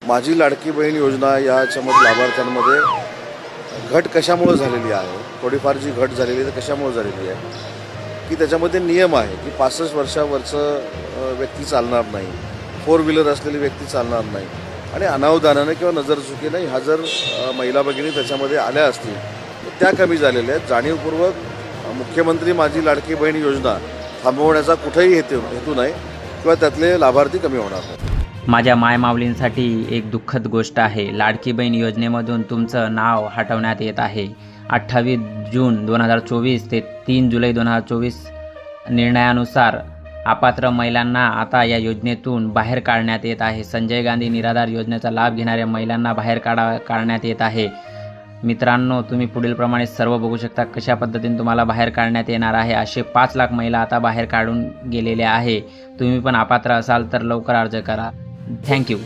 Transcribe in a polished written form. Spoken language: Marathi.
माझी लाडकी बहीण योजना याच्यामध्ये लाभार्थ्यांमध्ये घट कशामुळे झालेली आहे, थोडीफार जी घट झालेली आहे तर कशामुळे झालेली आहे की त्याच्यामध्ये नियम आहे की 65 वर्षावरचं व्यक्ती चालणार नाही, 4 व्हीलर असलेली व्यक्ती चालणार नाही आणि अनावधानाने किंवा नजरचुकीने ह्या जर महिला भगिनी त्याच्यामध्ये आल्या असतील तर त्या कमी झालेल्या आहेत. जाणीवपूर्वक मुख्यमंत्री माझी लाडकी बहीण योजना थांबवण्याचा कुठेही हेतू नाही किंवा त्यातले लाभार्थी कमी होणार नाही. माझ्या मायमाऊलींसाठी एक दुःखद गोष्ट आहे. लाडकी बहीण योजनेमधून तुमचं नाव हटवण्यात येत आहे. 28 जून 2024 ते 3 जुलै 2024 निर्णयानुसार अपात्र महिलांना आता या योजनेतून बाहेर काढण्यात येत आहे. संजय गांधी निराधार योजनेचा लाभ घेणाऱ्या महिलांना बाहेर काढण्यात येत आहे. मित्रांनो, तुम्ही पुढीलप्रमाणे सर्व बघू शकता कशा पद्धतीने तुम्हाला बाहेर काढण्यात येणार आहे. असे 5 लाख महिला आता बाहेर काढून गेलेल्या आहे. तुम्ही पण अपात्र असाल तर लवकर अर्ज करा. थँक्यू.